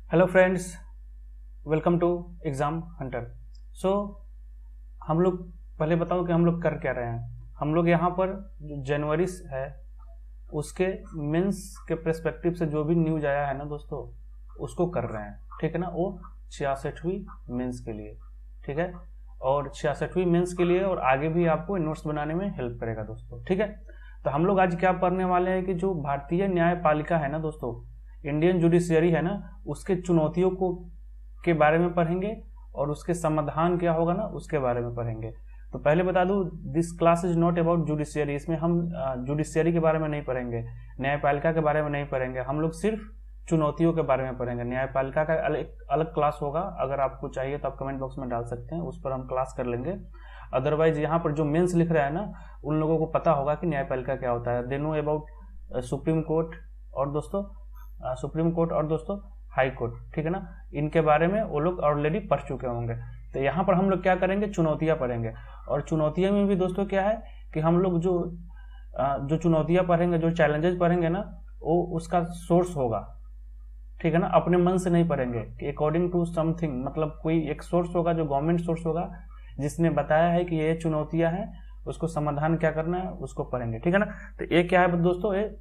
Hello friends, welcome to Exam Hunter. So हम लोग पहले बताओ कि हम लोग कर क्या रहे हैं। हम लोग यहाँ पर जो जनवरी है उसके मेंस के पर्सपेक्टिव से जो भी न्यूज आया है ना दोस्तों, उसको कर रहे हैं। ठीक है ना, वो 66वीं मेंस के लिए। ठीक है, और 66वीं मेंस के लिए और आगे भी आपको नोट्स बनाने में हेल्प करेगा दोस्तों। ठीक है, तो हम लोग आज क्या पढ़ने वाले हैं कि जो भारतीय न्यायपालिका है ना दोस्तों, इंडियन जुडिशियरी है ना, उसके चुनौतियों को के बारे में पढ़ेंगे और उसके समाधान क्या होगा ना उसके बारे में पढ़ेंगे। तो पहले बता दूं, this class is not about judiciary. इसमें हम जुडिशियरी के बारे में नहीं पढ़ेंगे, न्यायपालिका के बारे में नहीं पढ़ेंगे। हम लोग सिर्फ चुनौतियों के बारे में पढ़ेंगे। न्यायपालिका का अलग क्लास होगा, अगर आपको चाहिए तो आप कमेंट बॉक्स में डाल सकते हैं, उस पर हम क्लास कर लेंगे। अदरवाइज यहाँ पर जो मेंस लिख रहा है ना, उन लोगों को पता होगा कि न्यायपालिका क्या होता है। They know about supreme Court और दोस्तों हाई कोर्ट। ठीक है ना, इनके बारे में वो लोग ऑलरेडी पढ़ चुके होंगे। तो यहाँ पर हम लोग क्या करेंगे, चुनौतियां पढ़ेंगे। और चुनौतियां में भी दोस्तों क्या है कि हम लोग जो चुनौतियां पढ़ेंगे, जो चैलेंजेस पढ़ेंगे ना, वो उसका सोर्स होगा। ठीक है ना, अपने मन से नहीं पढ़ेंगे कि अकॉर्डिंग टू समथिंग, मतलब कोई एक सोर्स होगा जो गवर्नमेंट सोर्स होगा जिसने बताया है कि ये चुनौतियां हैं, उसको समाधान क्या करना है उसको पढ़ेंगे। ठीक है ना, तो ये क्या है दोस्तों, ये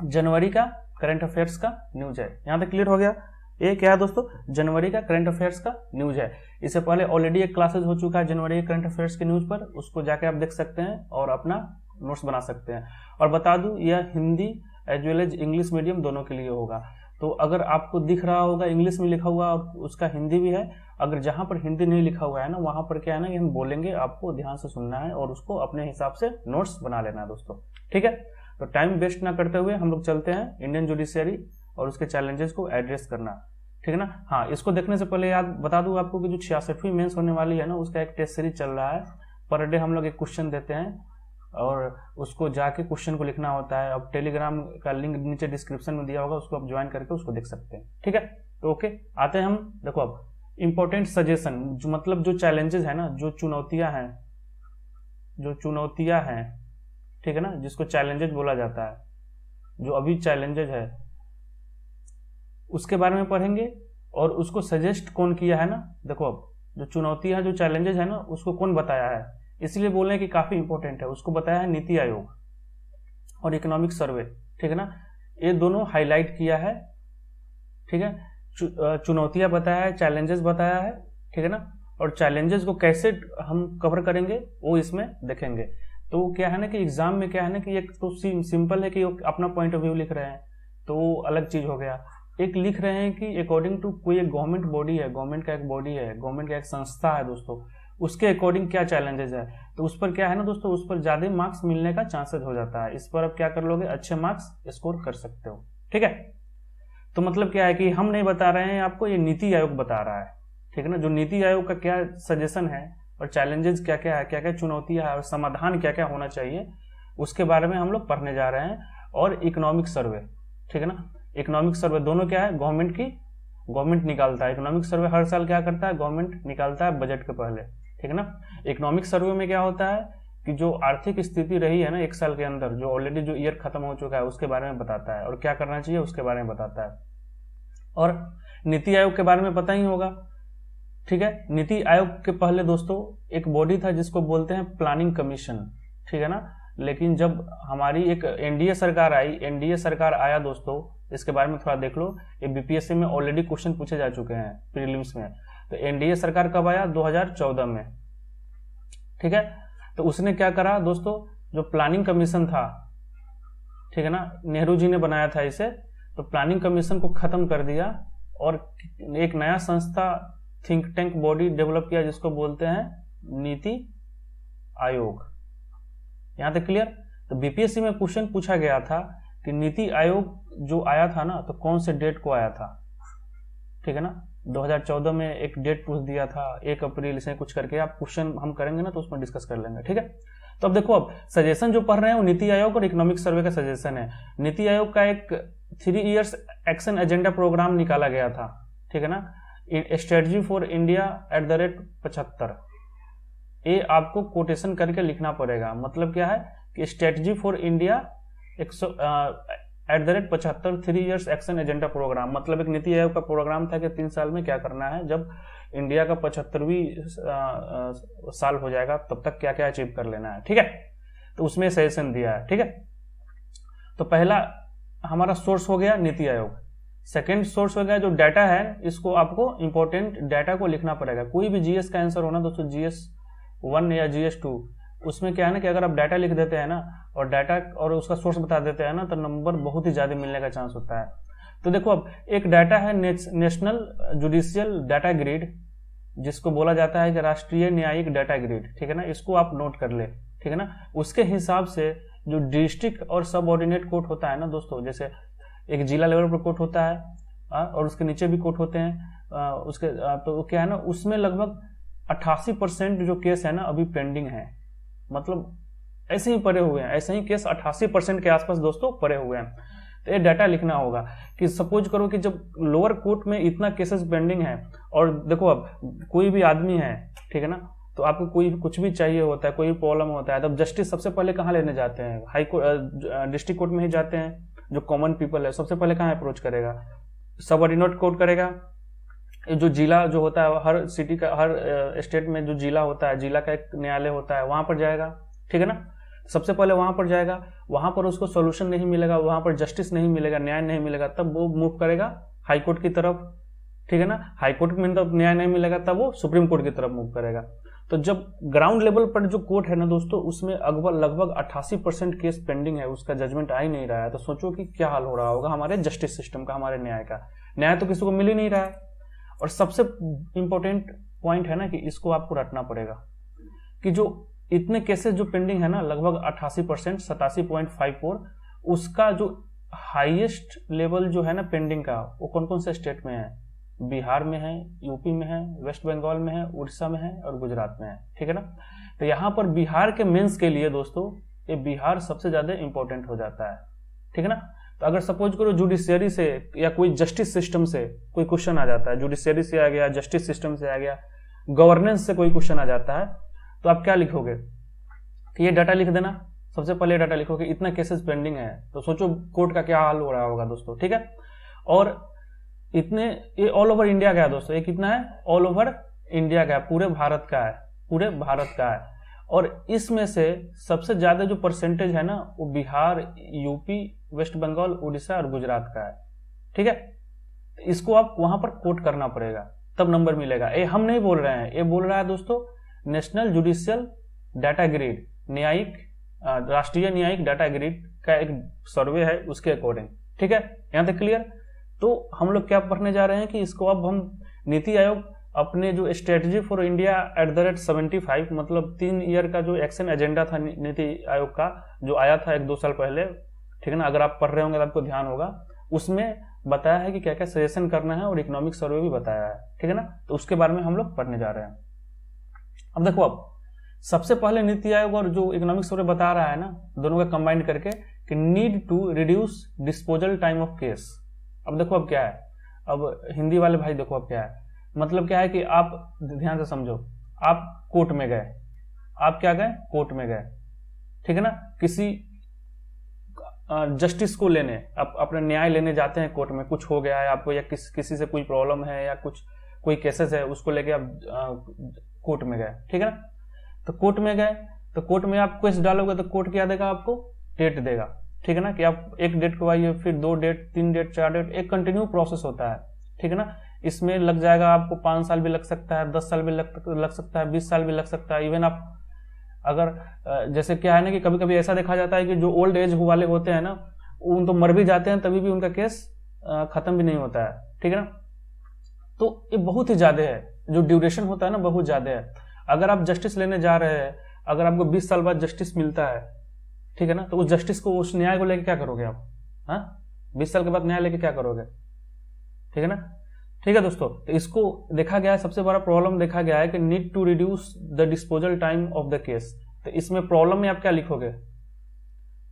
जनवरी का करंट अफेयर्स का न्यूज है। यहां तक क्लियर हो गया। ये क्या है दोस्तों, जनवरी का करंट अफेयर्स का न्यूज है। इससे पहले ऑलरेडी एक क्लासेस हो चुका है जनवरी के करंट अफेयर्स के न्यूज पर, उसको जाके आप देख सकते हैं और अपना नोट्स बना सकते हैं। और बता दूं, यह Hindi as well as English medium दोनों के लिए होगा। तो अगर आपको दिख रहा होगा इंग्लिश में लिखा हुआ और उसका हिंदी भी है, अगर जहां पर हिंदी नहीं लिखा हुआ है ना, वहां पर क्या है ना, ये हम बोलेंगे, आपको ध्यान से सुनना है और उसको अपने हिसाब से नोट्स बना लेना है दोस्तों। ठीक है, तो टाइम वेस्ट ना करते हुए हम लोग चलते हैं इंडियन जुडिशियरी और उसके चैलेंजेस को एड्रेस करना। ठीक है ना। हाँ, इसको देखने से पहले याद बता दूं आपको कि जो 66वीं मेंस होने वाली है ना, उसका एक टेस्ट सीरीज चल रहा है। पर डे हम लोग एक क्वेश्चन देते हैं और उसको जाके क्वेश्चन को लिखना होता है। अब टेलीग्राम का लिंक नीचे डिस्क्रिप्शन में दिया होगा, उसको आप ज्वाइन करके उसको देख सकते हैं। ठीक है, तो ओके, आते हैं हम। देखो अब इंपॉर्टेंट सजेशन, जो मतलब जो चैलेंजेस है ना, जो चुनौतियां हैं, ठीक है ना, जिसको चैलेंजेस बोला जाता है, जो अभी चैलेंजेस है उसके बारे में पढ़ेंगे। और उसको सजेस्ट कौन किया है ना, देखो अब जो चुनौतियां है, जो चैलेंजेस है ना, उसको कौन बताया है, इसलिए बोल रहे हैं कि काफी इंपॉर्टेंट है। उसको बताया है नीति आयोग और इकोनॉमिक सर्वे। ठीक है ना, ये दोनों हाईलाइट किया है। ठीक है, चुनौतियां बताया है, चैलेंजेस बताया है। ठीक है ना, और चैलेंजेस को कैसे हम कवर करेंगे वो इसमें देखेंगे। तो क्या है ना कि एग्जाम में क्या है ना कि एक तो सिंपल है कि अपना पॉइंट ऑफ व्यू लिख रहे हैं, तो वो अलग चीज हो गया। एक लिख रहे हैं कि अकॉर्डिंग टू कोई एक गवर्नमेंट बॉडी है, गवर्नमेंट का एक बॉडी है, गवर्नमेंट का एक संस्था है दोस्तों, उसके अकॉर्डिंग क्या चैलेंजेस है, तो उस पर क्या है ना दोस्तों, उस पर ज्यादा मार्क्स मिलने का चांसेस हो जाता है। इस पर आप क्या कर लोगे, अच्छे मार्क्स स्कोर कर सकते हो। ठीक है, तो मतलब क्या है कि हम नहीं बता रहे हैं आपको, ये नीति आयोग बता रहा है। ठीक है ना, जो नीति आयोग का क्या सजेशन है और चैलेंजेस क्या क्या है, क्या क्या चुनौतियां है और समाधान क्या क्या होना चाहिए, उसके बारे में हम लोग पढ़ने जा रहे हैं। और इकोनॉमिक सर्वे, ठीक है ना, इकोनॉमिक सर्वे दोनों क्या है, गवर्नमेंट निकालता है। इकोनॉमिक सर्वे हर साल क्या करता है, गवर्नमेंट निकालता है बजट के पहले। ठीक है ना, इकोनॉमिक सर्वे में क्या होता है कि जो आर्थिक स्थिति रही है ना एक साल के अंदर, जो ऑलरेडी जो ईयर खत्म हो चुका है, उसके बारे में बताता है और क्या करना चाहिए उसके बारे में बताता है। और नीति आयोग के बारे में पता ही होगा। ठीक है, नीति आयोग के पहले दोस्तों एक बॉडी था जिसको बोलते हैं प्लानिंग कमीशन। ठीक है ना, लेकिन जब हमारी एक एनडीए सरकार आया दोस्तों, इसके बारे में थोड़ा देख लो, ये बीपीएससी में ऑलरेडी क्वेश्चन पूछे जा चुके हैं प्रीलिम्स में। तो एनडीए सरकार कब आया, 2014 में। ठीक है, तो उसने क्या करा दोस्तों, जो प्लानिंग कमीशन था, ठीक है ना, नेहरू जी ने बनाया था इसे, तो प्लानिंग कमीशन को खत्म कर दिया और एक नया संस्था, थिंक टैंक बॉडी डेवलप किया जिसको बोलते हैं नीति आयोग। यहां तक क्लियर। तो बीपीएससी में क्वेश्चन पूछा गया था कि नीति आयोग जो आया था ना, तो कौन से डेट को आया था। ठीक है ना, 2014 में एक डेट पूछ दिया था, 1 अप्रैल से कुछ करके। आप क्वेश्चन हम करेंगे ना तो उसमें डिस्कस कर लेंगे। ठीक है, तो अब देखो, अब सजेशन जो पढ़ रहे हैं वो नीति आयोग और इकोनॉमिक सर्वे का सजेशन है। नीति आयोग का एक 3 इयर्स एक्शन एजेंडा प्रोग्राम निकाला गया था। ठीक है ना, स्ट्रेटजी फॉर इंडिया @75। ये आपको कोटेशन करके लिखना पड़ेगा। मतलब क्या है कि strategy for India @75 3 years action agenda program, मतलब एक नीति आयोग का प्रोग्राम था कि 3 साल में क्या करना है, जब इंडिया का 75वीं साल हो जाएगा तब तक क्या क्या अचीव कर लेना है। ठीक है, तो उसमें सजेशन दिया है। ठीक है, तो पहला हमारा सोर्स हो गया नीति आयोग। सेकेंड सोर्स हो गया जो डाटा है, इसको आपको इंपॉर्टेंट डाटा को लिखना पड़ेगा। कोई भी जीएस का आंसर होना दोस्तों, GS 1 या GS 2, उसमें क्या है ना कि अगर आप डाटा लिख देते हैं ना और डाटा और उसका सोर्स बता देते हैं ना, तो नंबर बहुत ही ज्यादा मिलने का चांस होता है। तो देखो अब एक डाटा है नेशनल जुडिशियल डाटा ग्रिड, जिसको बोला जाता है कि राष्ट्रीय न्यायिक डाटा ग्रिड। ठीक है ना, इसको आप नोट कर ले। ठीक है ना, उसके हिसाब से जो डिस्ट्रिक्ट और सब ऑर्डिनेट कोर्ट होता है ना दोस्तों, जैसे एक जिला लेवल पर कोर्ट होता है और उसके नीचे भी कोर्ट होते हैं उसके तो क्या है ना, उसमें लगभग 88% जो केस है ना अभी पेंडिंग है। मतलब ऐसे ही पड़े हुए हैं, ऐसे ही केस 88% के आसपास दोस्तों पड़े हुए हैं। तो ये डाटा लिखना होगा कि सपोज करो कि जब लोअर कोर्ट में इतना केसेस पेंडिंग है, और देखो अब कोई भी आदमी है, ठीक है ना, तो आपको कोई कुछ भी चाहिए होता है, कोई प्रॉब्लम होता है, तब जस्टिस सबसे पहले कहाँ लेने जाते हैं? हाई कोर्ट, डिस्ट्रिक्ट कोर्ट में ही जाते हैं। जो कॉमन पीपल है सबसे पहले कहाँ अप्रोच करेगा? सब ऑर्डिनेट कोर्ट करेगा। जो जिला जो होता है, हर सिटी का, हर स्टेट में जो जिला होता है, जिला का एक न्यायालय होता है, वहां पर जाएगा। ठीक है ना, सबसे पहले वहां पर जाएगा, वहां पर उसको सोल्यूशन नहीं मिलेगा, वहां पर जस्टिस नहीं मिलेगा, न्याय नहीं मिलेगा, तब वो मूव करेगा हाई कोर्ट की तरफ। ठीक है ना, हाई कोर्ट में तब न्याय नहीं मिलेगा, तब वो सुप्रीम कोर्ट की तरफ मूव करेगा। तो जब ग्राउंड लेवल पर जो कोर्ट है ना दोस्तों, उसमें लगभग 88% केस पेंडिंग है, उसका जजमेंट आ ही नहीं रहा है। तो सोचो कि क्या हाल हो रहा होगा हमारे जस्टिस सिस्टम का, हमारे न्याय का। न्याय तो किसी को मिल ही नहीं रहा है। और सबसे इंपॉर्टेंट पॉइंट है ना कि इसको आपको रटना पड़ेगा कि जो इतने केसेस जो पेंडिंग है ना, लगभग 88%, 87.54, उसका जो हाईएस्ट लेवल जो है ना पेंडिंग का, वो कौन कौन से स्टेट में है? बिहार में है, यूपी में है, वेस्ट बंगाल में है, उड़ीसा में है और गुजरात में है। ठीक है ना, तो यहां पर बिहार के मेंस के लिए दोस्तों, ये बिहार सबसे ज्यादा इंपॉर्टेंट हो जाता है। ठीक है ना, तो अगर सपोज करो जुडिशियरी से या कोई जस्टिस सिस्टम से कोई क्वेश्चन आ जाता है, जुडिशियरी से आ गया, जस्टिस सिस्टम से आ गया, गवर्नेंस से कोई क्वेश्चन आ जाता है, तो आप क्या लिखोगे कि ये डाटा लिख देना। सबसे पहले डाटा लिखोगे इतना केसेस पेंडिंग है, तो सोचो कोर्ट का क्या हाल हो रहा होगा दोस्तों। ठीक है, और इतने, ये ऑल ओवर इंडिया का है दोस्तों, ये कितना है? ऑल ओवर इंडिया का है, पूरे भारत का है, पूरे भारत का है। और इसमें से सबसे ज्यादा जो परसेंटेज है ना, वो बिहार, यूपी, वेस्ट बंगाल, उड़ीसा और गुजरात का है। ठीक है, इसको आप वहां पर कोट करना पड़ेगा, तब नंबर मिलेगा। ये हम नहीं बोल रहे हैं, ये बोल रहा है दोस्तों नेशनल जुडिशियल डाटा ग्रिड, न्यायिक राष्ट्रीय न्यायिक डाटा ग्रिड का एक सर्वे है, उसके अकॉर्डिंग। ठीक है, यहां तक क्लियर? तो हम लोग क्या पढ़ने जा रहे हैं कि इसको अब हम नीति आयोग अपने जो स्ट्रेटजी फॉर इंडिया @75, मतलब 3 ईयर का जो एक्शन एजेंडा था नीति आयोग का, जो आया था 1-2 साल पहले। ठीक है ना, अगर आप पढ़ रहे होंगे तो आपको ध्यान होगा, उसमें बताया है कि क्या क्या सजेशन करना है और इकोनॉमिक सर्वे भी बताया है। ठीक है ना, तो उसके बारे में हम लोग पढ़ने जा रहे हैं। अब देखो, अब सबसे पहले नीति आयोग और जो इकोनॉमिक सर्वे बता रहा है ना, दोनों का कंबाइन करके कि need to reduce disposal time of case. अब देखो अब क्या है, अब हिंदी वाले भाई देखो अब क्या है, मतलब क्या है कि आप ध्यान से समझो, आप कोर्ट में गए, आप क्या गए? कोर्ट में गए। ठीक है ना, किसी जस्टिस को लेने, आप अपने न्याय लेने जाते हैं कोर्ट में, कुछ हो गया है आपको, या किसी से कोई प्रॉब्लम है, या कोई केसेस है, उसको लेके आप कोर्ट में गए। ठीक है ना, तो कोर्ट में गए, तो कोर्ट में आप केस डालोगे तो कोर्ट क्या देगा? आपको डेट देगा। ठीक है ना, कि आप एक डेट को आइए, फिर 2 डेट, 3 डेट, 4 डेट, एक कंटिन्यू प्रोसेस होता है। ठीक है ना, इसमें लग जाएगा आपको 5 साल भी लग सकता है, 10 साल भी लग सकता है, 20 साल भी लग सकता है। इवन आप अगर जैसे क्या है ना कि कभी कभी ऐसा देखा जाता है कि जो ओल्ड एज वाले होते हैं ना, उन तो मर भी जाते हैं, तभी भी उनका केस खत्म भी नहीं होता है। ठीक है ना, तो ये बहुत ही ज्यादा है, जो ड्यूरेशन होता है ना बहुत ज्यादा है। अगर आप जस्टिस लेने जा रहे हैं, अगर आपको 20 साल बाद जस्टिस मिलता है, ठीक है ना, तो उस जस्टिस को, उस न्याय को लेके क्या करोगे आप? हाँ, 20 साल के बाद न्याय लेके क्या करोगे? ठीक है ना, ठीक है दोस्तों, तो इसको देखा गया है, सबसे बड़ा प्रॉब्लम देखा गया है कि need to reduce the disposal time of the case. तो इसमें प्रॉब्लम में आप क्या लिखोगे?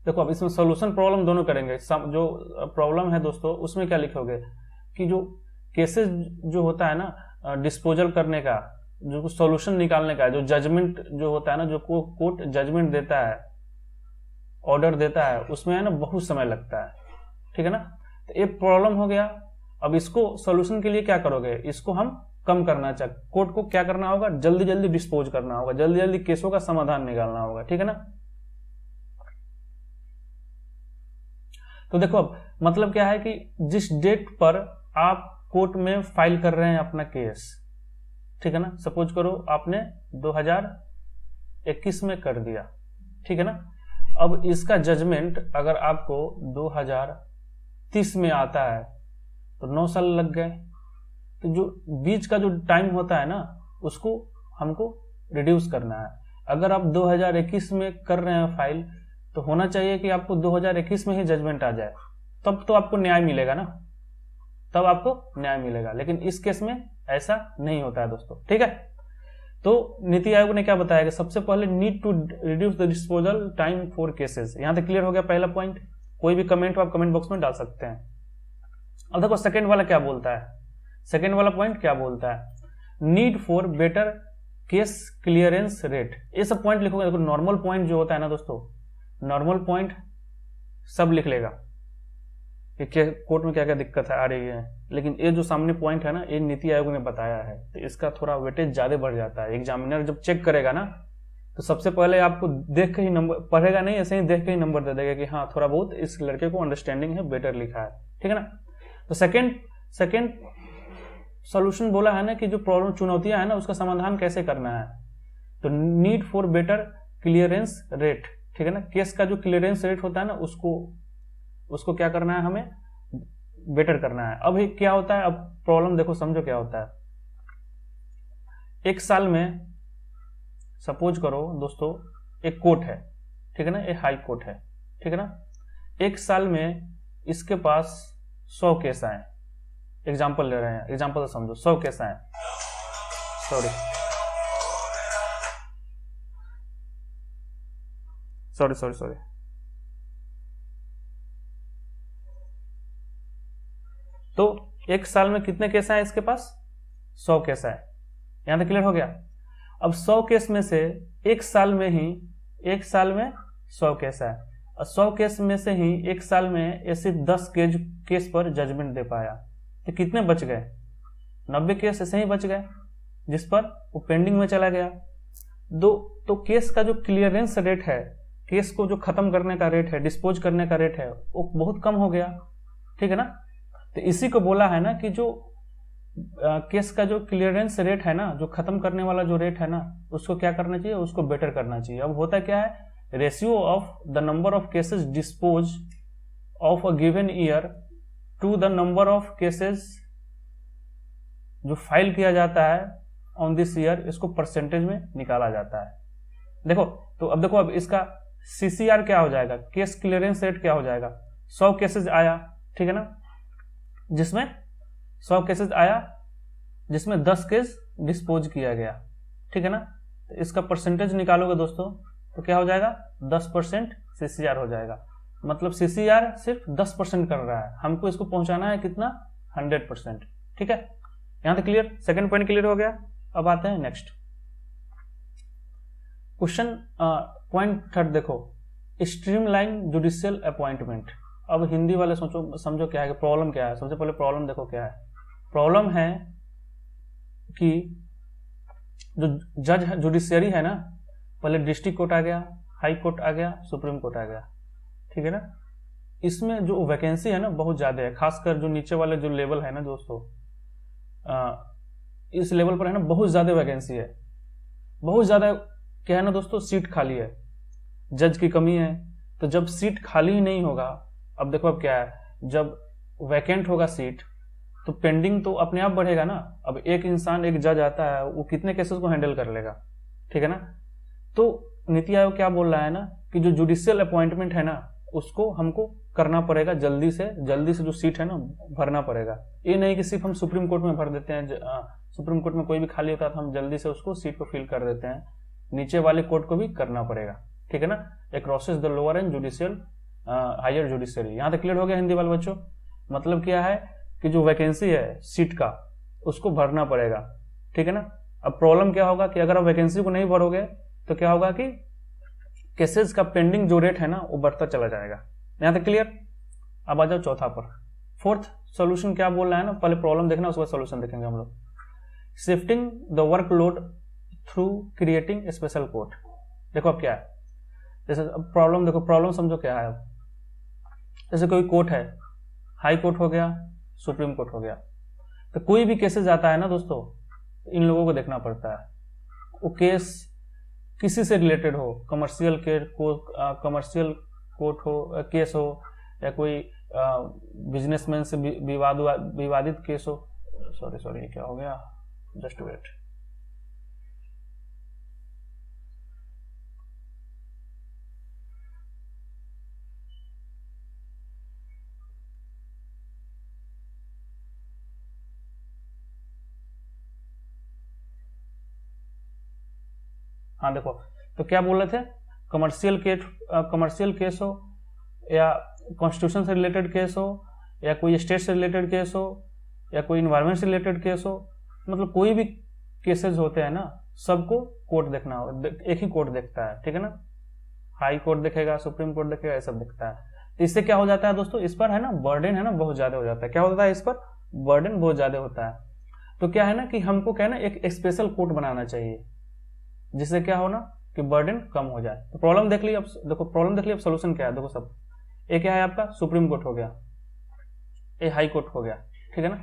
देखो अब इसमें सोल्यूशन प्रॉब्लम दोनों करेंगे। जो प्रॉब्लम है दोस्तों, उसमें क्या लिखोगे कि जो केसेस जो होता है ना डिस्पोजल करने का, जो सोल्यूशन निकालने का, जो जजमेंट जो होता है ना, जो कोर्ट जजमेंट देता है, ऑर्डर देता है, उसमें है ना बहुत समय लगता है। ठीक है ना। तो ये प्रॉब्लम हो गया। अब इसको सोल्यूशन के लिए क्या करोगे, इसको हम कम करना चाहिए, कोर्ट को क्या करना होगा, जल्दी जल्दी डिस्पोज करना होगा, जल्दी जल्दी केसों का समाधान निकालना होगा, ठीक है ना। तो देखो अब मतलब क्या है कि जिस डेट पर आप कोर्ट में फाइल कर रहे हैं अपना केस, ठीक है ना, सपोज करो आपने 2021 में कर दिया, ठीक है ना। अब इसका जजमेंट अगर आपको 2030 में आता है तो 9 साल लग गए। तो जो बीच का जो टाइम होता है ना उसको हमको रिड्यूस करना है। अगर आप 2021 में कर रहे हैं फाइल तो होना चाहिए कि आपको 2021 में ही जजमेंट आ जाए, तब तो आपको न्याय मिलेगा ना, तब आपको न्याय मिलेगा। लेकिन इस केस में ऐसा नहीं होता है दोस्तों, ठीक है। तो नीति आयोग ने क्या बताया कि सबसे पहले need to reduce the disposal time for cases. यहां तक क्लियर हो गया पहला पॉइंट। कोई भी कमेंट आप कमेंट बॉक्स में डाल सकते हैं। अब देखो सेकंड वाला क्या बोलता है, सेकंड वाला पॉइंट क्या बोलता है, need for better case clearance rate. ये सब पॉइंट लिखोगे। देखो नॉर्मल पॉइंट जो होता है ना दोस्तों, नॉर्मल पॉइंट सब लिख लेगा कि कोर्ट में क्या क्या दिक्कत आ रही है, लेकिन ये जो सामने पॉइंट है ना ये नीति आयोग ने बताया है तो इसका थोड़ा वेटेज ज्यादा बढ़ जाता है। एग्जामिनर जब चेक करेगा ना तो सबसे पहले आपको देख के ही नंबर पढ़ेगा नहीं, ऐसे ही देख के ही नंबर दे देगा कि हाँ थोड़ा बहुत इस लड़के को अंडरस्टैंडिंग है, बेटर लिखा है, ठीक है ना। तो सेकेंड सॉल्यूशन बोला है ना कि जो प्रॉब्लम चुनौतियां है ना उसका समाधान कैसे करना है। तो need for better clearance rate, ठीक है ना। केस का जो क्लियरेंस रेट होता है ना उसको क्या करना है, हमें बेटर करना है। अब क्या होता है, अब प्रॉब्लम देखो समझो क्या होता है। एक साल में सपोज करो दोस्तों एक कोर्ट है, ठीक है ना, एक हाई कोर्ट है, ठीक है ना। एक साल में इसके पास 100 केस आए, एग्जाम्पल ले रहे हैं, एग्जाम्पल से समझो 100 केस आए, सॉरी तो एक साल में कितने केस आए इसके पास, 100 केस आए। यहां तक क्लियर हो गया। अब 100 केस में से एक साल में 100 केस आए, और 100 केस में से ही एक साल में ऐसे 10 केस पर जजमेंट दे पाया, तो कितने बच गए, 90 केस ऐसे ही बच गए जिस पर वो पेंडिंग में चला गया। तो केस का जो क्लियरेंस रेट है, केस को जो खत्म करने का रेट है, डिस्पोज करने का रेट है, वो बहुत कम हो गया, ठीक है ना। तो इसी को बोला है ना कि जो केस का जो क्लियरेंस रेट है ना, जो खत्म करने वाला जो रेट है ना, उसको क्या करना चाहिए, उसको बेटर करना चाहिए। अब होता क्या है, ratio of the number of cases dispose of a given year to the number of cases जो फाइल किया जाता है ऑन दिस ईयर, इसको परसेंटेज में निकाला जाता है। देखो तो अब देखो, अब इसका सीसीआर क्या हो जाएगा, केस क्लियरेंस रेट क्या हो जाएगा। 100 केसेस आया, ठीक है ना, जिसमें 100 केसेस आया जिसमें 10 केस डिस्पोज किया गया, ठीक है ना। तो इसका परसेंटेज निकालोगे दोस्तों तो क्या हो जाएगा, 10% सीसीआर हो जाएगा। मतलब सीसीआर सिर्फ 10% कर रहा है, हमको इसको पहुंचाना है कितना, 100%, ठीक है। यहां तक क्लियर, सेकंड पॉइंट क्लियर हो गया। अब आते हैं नेक्स्ट क्वेश्चन, पॉइंट थर्ड देखो, स्ट्रीमलाइन जुडिशियल अपॉइंटमेंट। अब हिंदी वाले सोचो समझो क्या है, प्रॉब्लम क्या है। सबसे पहले प्रॉब्लम देखो क्या है, प्रॉब्लम है कि जो जज जुडिशियरी है ना, पहले डिस्ट्रिक्ट कोर्ट आ गया, हाई कोर्ट आ गया, सुप्रीम कोर्ट आ गया, ठीक है ना। इसमें जो वैकेंसी है ना बहुत ज्यादा है, खासकर जो नीचे वाले जो लेवल है ना दोस्तों, इस लेवल पर है ना बहुत ज्यादा वैकेंसी है, बहुत ज्यादा क्या है ना दोस्तों, सीट खाली है, जज की कमी है। तो जब सीट खाली ही नहीं होगा, अब देखो अब क्या है, जब वैकेंट होगा सीट तो पेंडिंग तो अपने आप बढ़ेगा ना। अब एक इंसान एक जज आता है, वो कितने केसेस को हैंडल कर लेगा, ठीक है ना। तो नीति आयोग क्या बोल रहा है ना कि जो जुडिशियल अपॉइंटमेंट है ना उसको हमको करना पड़ेगा, जल्दी से जो सीट है ना भरना पड़ेगा। ये नहीं कि सिर्फ हम सुप्रीम कोर्ट में भर देते हैं, सुप्रीम कोर्ट में कोई भी खाली होता है तो हम जल्दी से उसको सीट को फिल कर देते हैं, नीचे वाले कोर्ट को भी करना पड़ेगा, ठीक है ना। Across the lower and judicial higher judiciary. यहां तक क्लियर हो गया हिंदी वाले बच्चों। मतलब क्या है कि जो वैकेंसी है सीट का उसको भरना पड़ेगा, ठीक है ना। अब प्रॉब्लम क्या होगा कि अगर आप वैकेंसी को नहीं भरोगे तो क्या होगा कि केसेस का पेंडिंग जो रेट है ना वो बढ़ता चला जाएगा। यहां तक क्लियर। अब आ जाओ चौथा पर। फोर्थ सोल्यूशन क्या बोल रहा है ना, पहले प्रॉब्लम देखना उसके बाद सोल्यूशन देखेंगे हम लोग। Shifting the workload through creating special court. देखो अब क्या है, जैसे अब प्रॉब्लम देखो, प्रॉब्लम समझो क्या है। अब जैसे कोई कोर्ट है, हाई कोर्ट हो गया, सुप्रीम कोर्ट हो गया, तो कोई भी केसेस आता है ना दोस्तों, इन लोगों को देखना पड़ता है। वो केस किसी से रिलेटेड हो, कमर्शियल कमर्शियल कोर्ट हो, केस हो, या कोई बिजनेसमैन से विवादित केस हो। सॉरी क्या हो गया, जस्ट वेट। हाँ देखो, तो क्या बोल रहे थे, कमर्शियल केस हो, या कॉन्स्टिट्यूशन से रिलेटेड केस हो, या कोई स्टेट से रिलेटेड केस हो, या कोई इन्वायरमेंट से रिलेटेड केस हो, मतलब कोई भी केसेस होते हैं ना, सबको कोर्ट देखना हो, एक ही कोर्ट देखता है, ठीक है ना। हाई कोर्ट देखेगा, सुप्रीम कोर्ट देखेगा, ये सब दिखता है। तो इससे क्या हो जाता है दोस्तों, इस पर है ना बर्डन है ना बहुत ज्यादा हो जाता है। क्या होता है, इस पर बर्डन बहुत ज्यादा होता है। तो क्या है ना कि हमको क्या है ना एक स्पेशल कोर्ट बनाना चाहिए, जिससे क्या हो ना कि बर्डन कम हो जाए। तो प्रॉब्लम देख ली, अब देखो प्रॉब्लम देख ली, अब सोल्यूशन क्या है देखो सब। एक क्या है आपका, सुप्रीम कोर्ट हो गया, एक हाई कोर्ट हो गया, ठीक है ना।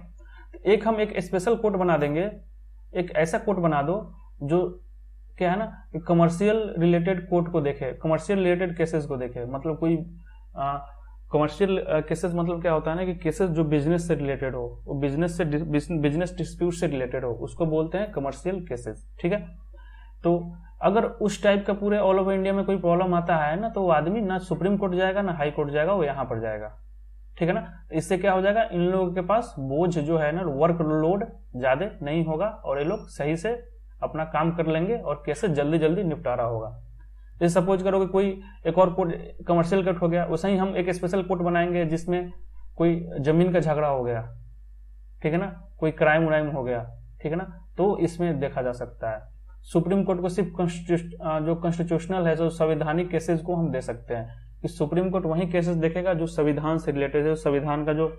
तो एक हम एक स्पेशल कोर्ट बना देंगे, एक ऐसा कोर्ट बना दो जो क्या है ना कि कमर्शियल रिलेटेड कोर्ट को देखे, कमर्शियल रिलेटेड केसेस को देखे। मतलब कोई कमर्शियल केसेस मतलब क्या होता है ना कि केसेस जो बिजनेस से रिलेटेड हो, वो बिजनेस डिस्प्यूट से रिलेटेड हो, उसको बोलते हैं कमर्शियल केसेस, ठीक है। तो अगर उस टाइप का पूरे ऑल ओवर इंडिया में कोई प्रॉब्लम आता है ना, तो वो आदमी ना सुप्रीम कोर्ट जाएगा ना हाई कोर्ट जाएगा, वो यहाँ पर जाएगा, ठीक है ना। इससे क्या हो जाएगा, इन लोगों के पास बोझ जो है ना, वर्क लोड ज्यादा नहीं होगा, और ये लोग सही से अपना काम कर लेंगे और केसेस जल्दी जल्दी निपटारा होगा। जैसे सपोज करो कि कोई एक और कोर्ट कमर्शियल कोर्ट हो गया, वैसे ही हम एक स्पेशल कोर्ट बनाएंगे जिसमें कोई जमीन का झगड़ा हो गया, ठीक है ना, कोई क्राइम व्राइम हो गया, ठीक है ना, तो इसमें देखा जा सकता है। सुप्रीम कोर्ट को सिर्फ जो कॉन्स्टिट्यूशनल है, जो संवैधानिक केसेस को हम दे सकते हैं, कि सुप्रीम कोर्ट वही केसेस देखेगा जो संविधान से रिलेटेड है, संविधान का जो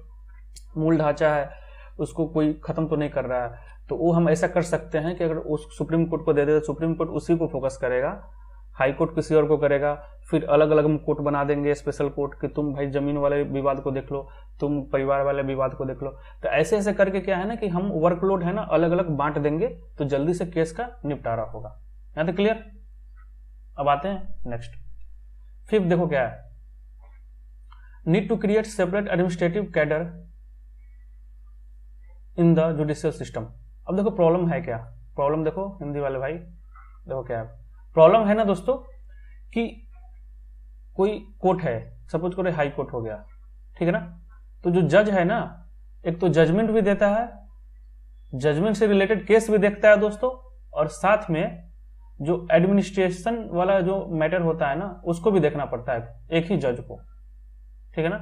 मूल ढांचा है उसको कोई खत्म तो नहीं कर रहा है। तो वो हम ऐसा कर सकते हैं कि अगर उस सुप्रीम कोर्ट को दे दे तो सुप्रीम कोर्ट उसी को फोकस करेगा, हाई कोर्ट किसी और को करेगा, फिर अलग अलग कोर्ट बना देंगे स्पेशल कोर्ट कि तुम भाई जमीन वाले विवाद को देख लो, तुम परिवार वाले विवाद को देख लो। तो ऐसे ऐसे करके क्या है ना कि हम वर्कलोड है ना अलग अलग बांट देंगे, तो जल्दी से केस का निपटारा होगा। यहाँ तक क्लियर। अब आते हैं नेक्स्ट, फिफ्थ देखो क्या है, need to create separate administrative cadre in the judicial system. अब देखो प्रॉब्लम है क्या, प्रॉब्लम देखो हिंदी वाले भाई, देखो क्या है प्रॉब्लम है ना दोस्तों, कि कोई कोर्ट है, सपोज करो हाई कोर्ट हो गया, ठीक है ना। तो जो जज है ना, एक तो जजमेंट भी देता है, जजमेंट से रिलेटेड केस भी देखता है दोस्तों, और साथ में जो एडमिनिस्ट्रेशन वाला जो मैटर होता है ना, उसको भी देखना पड़ता है एक ही जज को, ठीक है ना,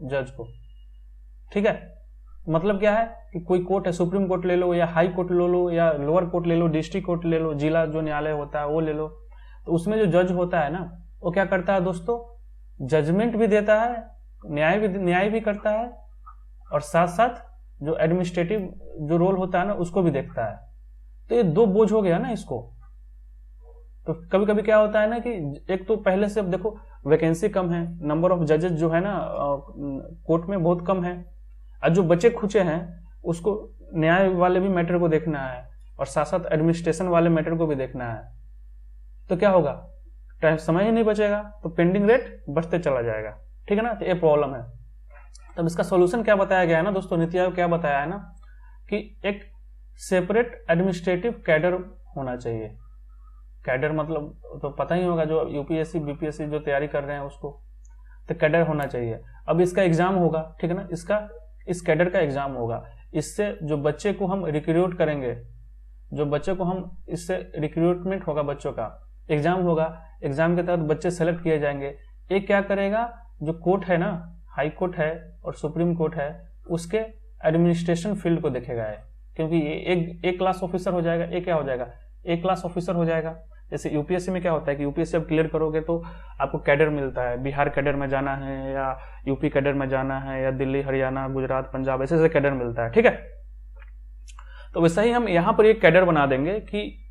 जज को, ठीक है। मतलब क्या है कि कोई कोर्ट है, सुप्रीम कोर्ट ले लो या हाई कोर्ट ले लो या लोअर कोर्ट ले लो, डिस्ट्रिक्ट कोर्ट ले लो, जिला जो न्यायालय होता है वो ले लो, तो उसमें जो जज होता है ना, वो क्या करता है दोस्तों, जजमेंट भी देता है, न्याय भी करता है, और साथ साथ जो एडमिनिस्ट्रेटिव जो रोल होता है ना उसको भी देखता है। तो ये दो बोझ हो गया ना इसको। तो कभी कभी क्या होता है ना कि एक तो पहले से अब देखो वैकेंसी कम है, नंबर ऑफ जजेस जो है ना कोर्ट में बहुत कम है, और जो बचे खुचे हैं उसको न्याय वाले भी मैटर को देखना है, और साथ साथ एडमिनिस्ट्रेशन वाले मैटर को भी देखना है। तो क्या होगा, टाइम समय ही नहीं बचेगा, तो पेंडिंग रेट बढ़ते चला जाएगा, ठीक है ना। तो ये प्रॉब्लम है। तब इसका सॉल्यूशन क्या बताया गया है ना दोस्तों, नीति आयोग क्या बताया है ना कि एक सेपरेट एडमिनिस्ट्रेटिव कैडर होना चाहिए। कैडर मतलब तो पता ही होगा, जो यूपीएससी बीपीएससी जो तैयारी कर रहे हैं उसको, तो कैडर होना चाहिए। अब इसका एग्जाम होगा, ठीक है ना, इस कैडर का एग्जाम होगा। इससे जो बच्चे को हम रिक्रूट करेंगे, जो बच्चे को हम इससे रिक्रूटमेंट होगा, बच्चों का एग्जाम होगा, एग्जाम के तहत बच्चे सेलेक्ट किए जाएंगे। एक क्या करेगा, जो कोर्ट है ना, हाई कोर्ट है और सुप्रीम कोर्ट है, उसके एडमिनिस्ट्रेशन फील्ड को देखेगा है, क्योंकि ये एक क्लास ऑफिसर हो जाएगा, एक क्या हो जाएगा, एक क्लास ऑफिसर हो जाएगा। जैसे यूपीएससी में क्या होता है कि यूपीएससी आप क्लियर करोगे तो आपको कैडर मिलता है, बिहार कैडर में जाना है या यूपी कैडर में जाना है या दिल्ली, हरियाणा, गुजरात, पंजाब, ऐसे ऐसे कैडर मिलता है, ठीक है। तो वैसे ही हम यहाँ पर एक कैडर बना देंगे कि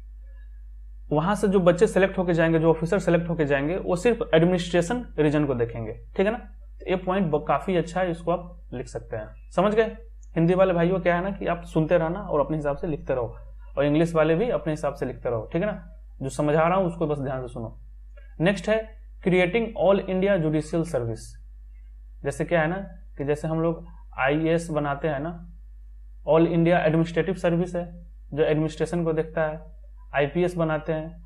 वहां से जो बच्चे सेलेक्ट होकर जाएंगे, जो ऑफिसर सेलेक्ट होकर जाएंगे, वो सिर्फ एडमिनिस्ट्रेशन रीजन को देखेंगे, ठीक है ना। तो ये पॉइंट काफी अच्छा है, इसको आप लिख सकते हैं। समझ गए? हिंदी वाले भाइयों क्या है ना कि आप सुनते रहना और अपने हिसाब से लिखते रहो, और इंग्लिश वाले भी अपने हिसाब से लिखते रहो, ठीक है ना। जो समझा रहा हूं उसको बस ध्यान से सुनो। नेक्स्ट है creating all India judicial service. जैसे क्या है ना कि जैसे हम लोग आईएएस बनाते हैं ना, ऑल इंडिया एडमिनिस्ट्रेटिव सर्विस है जो एडमिनिस्ट्रेशन को देखता है। आईपीएस बनाते हैं,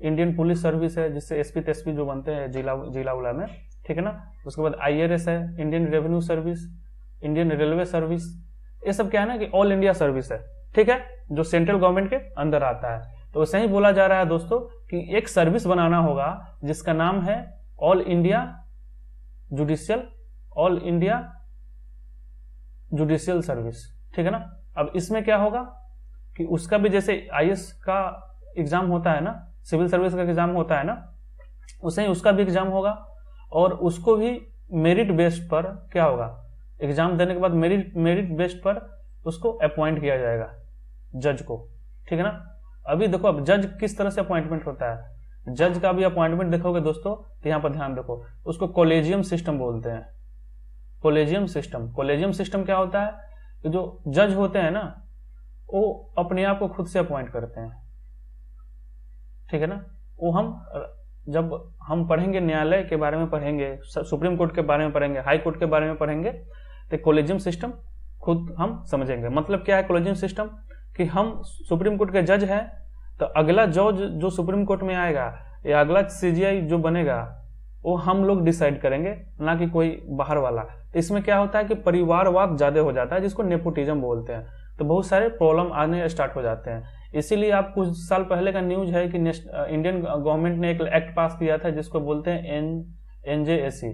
इंडियन पुलिस सर्विस है जिससे एसपी तेसपी जो बनते हैं जिला उला में, ठीक है ना। उसके बाद आईआरएस है, Indian revenue service, Indian railway service. ये सब क्या है ना कि ऑल इंडिया सर्विस है, ठीक है, जो सेंट्रल गवर्नमेंट के अंदर आता है। तो वैसे ही बोला जा रहा है दोस्तों कि एक सर्विस बनाना होगा जिसका नाम है ऑल इंडिया जुडिशियल सर्विस, ठीक है ना। अब इसमें क्या होगा कि उसका भी जैसे आईएएस का एग्जाम होता है ना, सिविल सर्विस का एग्जाम होता है ना, उसे ही उसका भी एग्जाम होगा, और उसको भी मेरिट बेस्ड पर क्या होगा, एग्जाम देने के बाद मेरिट बेस्ड पर उसको अपॉइंट किया जाएगा जज को, ठीक है ना। अभी देखो, अब जज किस तरह से अपॉइंटमेंट होता है, जज का भी अपॉइंटमेंट देखोगे दोस्तों तो यहां पर ध्यान देखो, उसको कॉलेजियम सिस्टम बोलते हैं। कॉलेजियम सिस्टम क्या होता है कि जो जज होते हैं ना वो अपने आप को खुद से अपॉइंट करते हैं, ठीक है ना। वो जब हम पढ़ेंगे, न्यायालय के बारे में पढ़ेंगे, सुप्रीम कोर्ट के बारे में पढ़ेंगे, हाई कोर्ट के बारे में पढ़ेंगे, तो कॉलेजियम सिस्टम खुद हम समझेंगे। मतलब क्या है कॉलेजियम सिस्टम, कि हम सुप्रीम कोर्ट के जज हैं तो अगला जज जो सुप्रीम कोर्ट में आएगा या अगला सीजीआई जो बनेगा वो हम लोग डिसाइड करेंगे, ना कि कोई बाहर वाला। इसमें क्या होता है कि परिवारवाद ज्यादा हो जाता है, जिसको नेपोटिज्म बोलते हैं, तो बहुत सारे प्रॉब्लम आने स्टार्ट हो जाते हैं। इसीलिए आप कुछ साल पहले का न्यूज है कि इंडियन गवर्नमेंट ने एक एक्ट पास किया था जिसको बोलते हैं NJAC,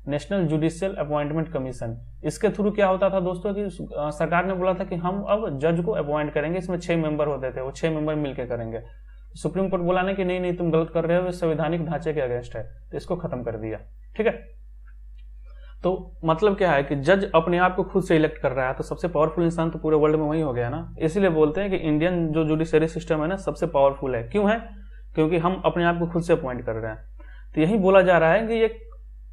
national judicial appointment commission. इसके थ्रू क्या होता था दोस्तों कि सरकार ने बोला था कि हम अब जज को अपॉइंट करेंगे, इसमें 6 मेंबर होते थे, वो 6 मेंबर मिलकर करेंगे। सुप्रीम कोर्ट बोला ना कि नहीं तुम गलत कर रहे हो, संवैधानिक ढांचे के अगेंस्ट है, तो इसको खत्म कर दिया, ठीक है। तो मतलब क्या है कि जज अपने आप को खुद से इलेक्ट कर रहा है, तो सबसे पावरफुल इंसान तो पूरे वर्ल्ड में वही हो गया ना। इसीलिए बोलते हैं कि इंडियन जो जुडिशरी सिस्टम है ना सबसे पावरफुल है। क्यों है? क्योंकि हम अपने आप को खुद से अपॉइंट कर रहे हैं। तो यही बोला जा रहा है कि एक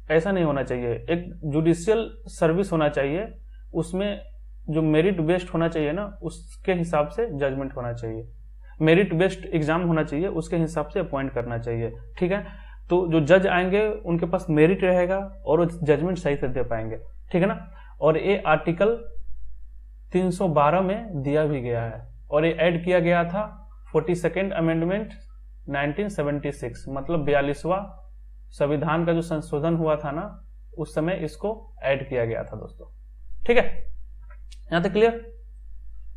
ऐसा नहीं होना चाहिए, एक जुडिशियल सर्विस होना चाहिए, उसमें जो मेरिट बेस्ड होना चाहिए ना उसके हिसाब से जजमेंट होना चाहिए, मेरिट बेस्ड एग्जाम होना चाहिए, उसके हिसाब से अपॉइंट करना चाहिए, ठीक है। तो जो जज आएंगे उनके पास मेरिट रहेगा और वो जजमेंट सही से दे पाएंगे, ठीक है ना। और ये आर्टिकल 312 में दिया भी गया है और ये ऐड किया गया था 42nd अमेंडमेंट 1976, मतलब 42वां संविधान का जो संशोधन हुआ था ना उस समय इसको ऐड किया गया था दोस्तों, ठीक है। यहां तक क्लियर?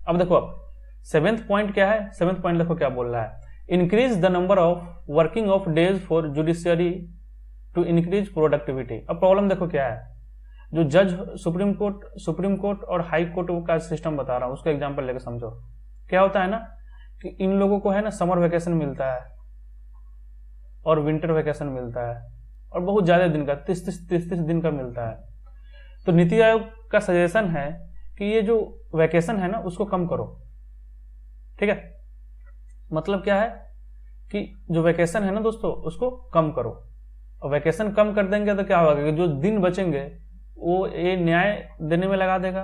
अब देखो, अब 7th पॉइंट क्या है, 7th पॉइंट देखो क्या बोल रहा है, increase the number of working of days for judiciary to increase productivity. अब प्रॉब्लम देखो क्या है, जो जज सुप्रीम कोर्ट और हाई कोर्ट का सिस्टम बता रहा हूं उसका एग्जांपल लेकर समझो। क्या होता है ना कि इन लोगों को है ना समर वेकेशन मिलता है और विंटर वेकेशन मिलता है, और बहुत ज्यादा दिन का 30 दिन का मिलता है। तो नीति आयोग का सजेशन है कि ये जो वेकेशन है ना उसको कम करो, ठीक है। मतलब क्या है कि जो वेकेशन है ना दोस्तों उसको कम करो, और वेकेशन कम कर देंगे तो क्या होगा कि जो दिन बचेंगे वो ये न्याय देने में लगा देगा।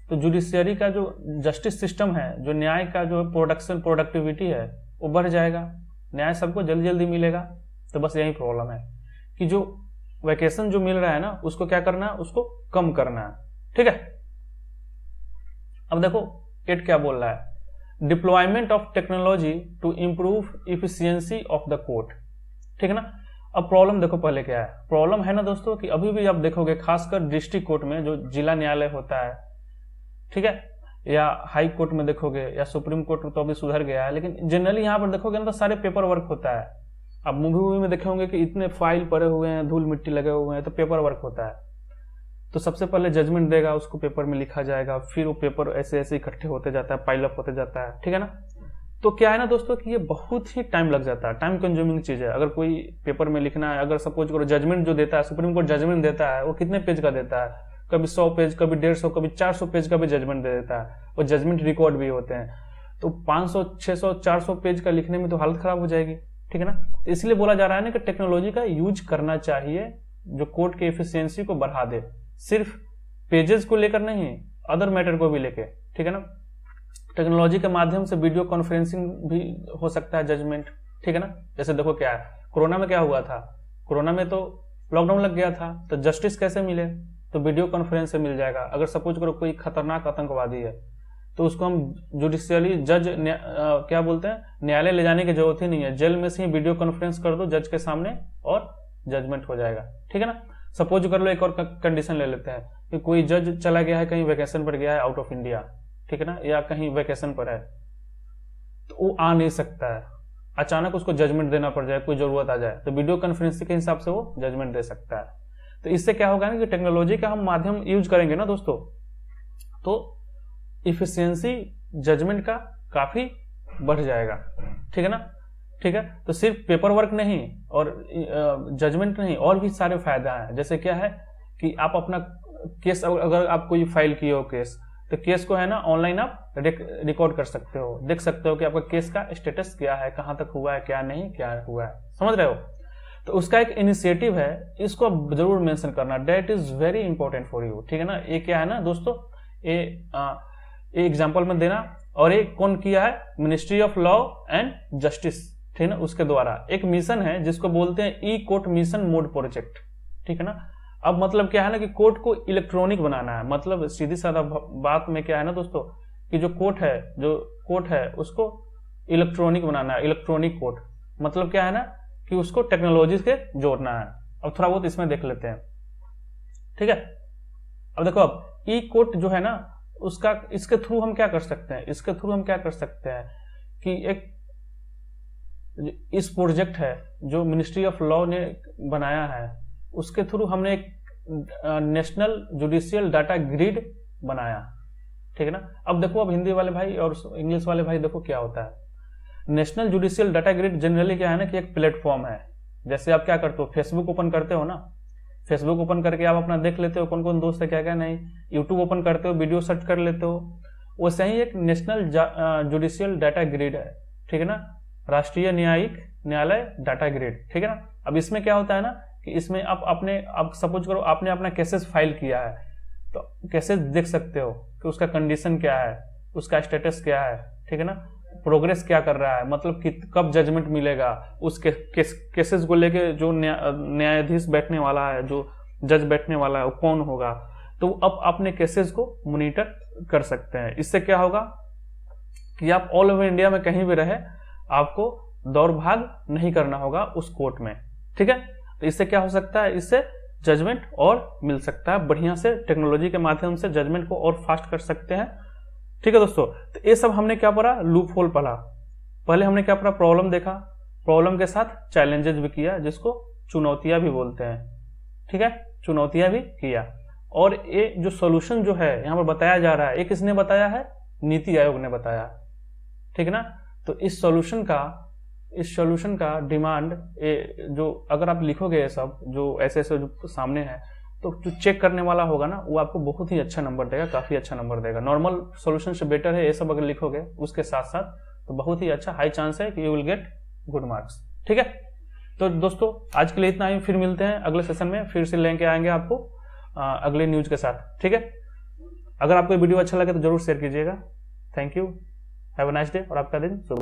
तो जुडिशियरी का जो जस्टिस सिस्टम है, जो न्याय का जो प्रोडक्टिविटी है वो बढ़ जाएगा, न्याय सबको जल्दी जल्दी मिलेगा। तो बस यही प्रॉब्लम है कि जो वेकेशन जो मिल रहा है ना उसको क्या करना है, उसको कम करना है, ठीक है। अब देखो 8 क्या बोल रहा है, deployment of technology to improve efficiency of the court, ठीक है ना। अब प्रॉब्लम देखो पहले क्या है, प्रॉब्लम है ना दोस्तों कि अभी भी आप देखोगे खासकर डिस्ट्रिक्ट कोर्ट में जो जिला न्यायालय होता है, ठीक है, या हाई कोर्ट में देखोगे या सुप्रीम कोर्ट तो अभी सुधर गया है, लेकिन जनरली यहाँ पर देखोगे ना तो सारे पेपर वर्क होता है। अब मूवी में देखेंगे कि इतने फाइल पड़े हुए हैं, धूल मिट्टी लगे हुए हैं, तो पेपर वर्क होता है। तो सबसे पहले जजमेंट देगा, उसको पेपर में लिखा जाएगा, फिर वो पेपर ऐसे ऐसे इकट्ठे होते जाता है, पाइल अप होते जाता है, ठीक है ना। तो क्या है ना दोस्तों कि ये बहुत ही टाइम लग जाता है, टाइम कंज्यूमिंग चीज है। अगर कोई पेपर में लिखना है, अगर सपोज करो जजमेंट जो देता है, सुप्रीम कोर्ट जजमेंट देता है, वो कितने पेज का देता है, कभी 100 पेज, कभी 150, कभी 400 पेज का भी जजमेंट दे देता है, वो जजमेंट रिकॉर्ड भी होते हैं। तो 500, 600, 400 पेज का लिखने में तो हालत खराब हो जाएगी, ठीक है ना। तो इसलिए बोला जा रहा है ना कि टेक्नोलॉजी का यूज करना चाहिए जो कोर्ट की एफिशिएंसी को बढ़ा दे, सिर्फ पेजेस को लेकर नहीं, अदर मैटर को भी लेके, ठीक है ना। टेक्नोलॉजी के माध्यम से वीडियो कॉन्फ्रेंसिंग भी हो सकता है जजमेंट, ठीक है ना। जैसे देखो क्या है, कोरोना में क्या हुआ था, कोरोना में तो लॉकडाउन लग गया था, तो जस्टिस कैसे मिले, तो वीडियो कॉन्फ्रेंस से मिल जाएगा। अगर सपोज करो कोई खतरनाक आतंकवादी है तो उसको हम जुडिशियली क्या बोलते हैं, न्यायालय ले जाने की जरूरत ही नहीं है, जेल में से ही वीडियो कॉन्फ्रेंस कर दो जज के सामने और जजमेंट हो जाएगा, ठीक है ना। सपोज कर लो एक और कंडीशन ले लेते हैं कि कोई जज चला गया है, कहीं वेकेशन पर गया है आउट ऑफ इंडिया, ठीक है ना, या कहीं वेकेशन पर है, तो वो आ नहीं सकता है, अचानक उसको जजमेंट देना पड़ जाए, कोई जरूरत आ जाए, तो वीडियो कॉन्फ्रेंसिंग के हिसाब से वो जजमेंट दे सकता है। तो इससे क्या होगा ना कि टेक्नोलॉजी का हम माध्यम यूज करेंगे ना दोस्तों, तो इफिशियंसी जजमेंट का काफी बढ़ जाएगा, ठीक है ना। ठीक है, तो सिर्फ पेपर वर्क नहीं और जजमेंट नहीं, और भी सारे फायदा हैं। जैसे क्या है कि आप अपना केस, अगर आप कोई फाइल किए हो केस, तो केस को है ना ऑनलाइन आप रिकॉर्ड कर सकते हो, देख सकते हो कि आपका केस का स्टेटस क्या है, कहां तक हुआ है, क्या नहीं क्या हुआ है, समझ रहे हो। तो उसका एक इनिशिएटिव है, इसको आप जरूर मेंशन करना, date is very important for you, ठीक है ना। ये क्या है ना दोस्तों, ये एग्जाम्पल में देना, और ये कौन किया है, ministry of law and justice, ठीक है ना, उसके द्वारा एक मिशन है जिसको बोलते हैं ई कोर्ट मिशन मोड प्रोजेक्ट, ठीक है ना। अब मतलब क्या है ना कि कोर्ट को इलेक्ट्रॉनिक बनाना है, मतलब सीधी साधा बात में क्या है ना दोस्तों कि जो कोर्ट है उसको इलेक्ट्रॉनिक बनाना है, इलेक्ट्रॉनिक कोर्ट, मतलब क्या है ना कि उसको टेक्नोलॉजी से जोड़ना है। अब थोड़ा बहुत इसमें देख लेते हैं, ठीक है। अब देखो, अब ई कोर्ट जो है ना उसका, इसके थ्रू हम क्या कर सकते हैं, इसके थ्रू हम क्या कर सकते हैं कि एक इस प्रोजेक्ट है जो मिनिस्ट्री ऑफ लॉ ने बनाया है, उसके थ्रू हमने एक नेशनल जुडिशियल डाटा ग्रिड बनाया, ठीक है ना। अब देखो, अब हिंदी वाले भाई और इंग्लिश वाले भाई देखो क्या होता है। National judicial data grid generally क्या है ना कि एक प्लेटफॉर्म है, जैसे आप क्या करते हो, फेसबुक ओपन करते हो ना, फेसबुक ओपन करके आप अपना देख लेते हो कौन कौन दोस्त है, क्या क्या नहीं, यूट्यूब ओपन करते हो, वीडियो सर्च कर लेते हो, वैसे ही एक नेशनल जुडिशियल डाटा ग्रिड है, ठीक है ना, राष्ट्रीय न्यायिक न्यायालय डाटा ग्रिड, ठीक है ना। अब इसमें क्या होता है ना कि इसमें आप सपोज करो आपने अपना केसेस फाइल किया है, तो केसेस देख सकते हो कि उसका कंडीशन क्या है, उसका स्टेटस क्या है, ठीक है ना, प्रोग्रेस क्या कर रहा है, मतलब कि कब जजमेंट मिलेगा, उस केसेस को लेके जो न्यायाधीश बैठने वाला है, जो जज बैठने वाला है वो कौन होगा, तो अब अपने केसेस को मॉनिटर कर सकते हैं। इससे क्या होगा कि आप ऑल ओवर इंडिया में कहीं भी रहे, आपको दौड़ भाग नहीं करना होगा उस कोर्ट में, ठीक है। तो इससे क्या हो सकता है, इससे जजमेंट और मिल सकता है बढ़िया से, टेक्नोलॉजी के माध्यम से जजमेंट को और फास्ट कर सकते हैं, ठीक है दोस्तों। तो ये सब हमने क्या पढ़ा, लूप होल पढ़ा, पहले हमने क्या पढ़ा, प्रॉब्लम देखा, प्रॉब्लम के साथ चैलेंजेस भी किया जिसको चुनौतियां भी बोलते हैं, ठीक है, चुनौतियां भी किया। और ये जो सॉल्यूशन जो है यहाँ पर बताया जा रहा है, ये किसने बताया है, नीति आयोग ने बताया, ठीक है ना। तो इस सॉल्यूशन का डिमांड, जो अगर आप लिखोगे ये सब जो ऐसे जो सामने है, तो जो चेक करने वाला होगा ना वो आपको बहुत ही अच्छा नंबर देगा, काफी अच्छा नंबर देगा। नॉर्मल सॉल्यूशन से बेटर है ये सब अगर लिखोगे उसके साथ साथ, तो बहुत ही अच्छा हाई चांस है कि you will get good marks, ठीक है। तो दोस्तों आज के लिए इतना ही, फिर मिलते हैं अगले सेशन में, फिर से लेके आएंगे आपको अगले न्यूज के साथ, ठीक है। अगर आपको वीडियो अच्छा लगे तो जरूर शेयर कीजिएगा। Thank you, have a nice day, और आपका दिन शुभ।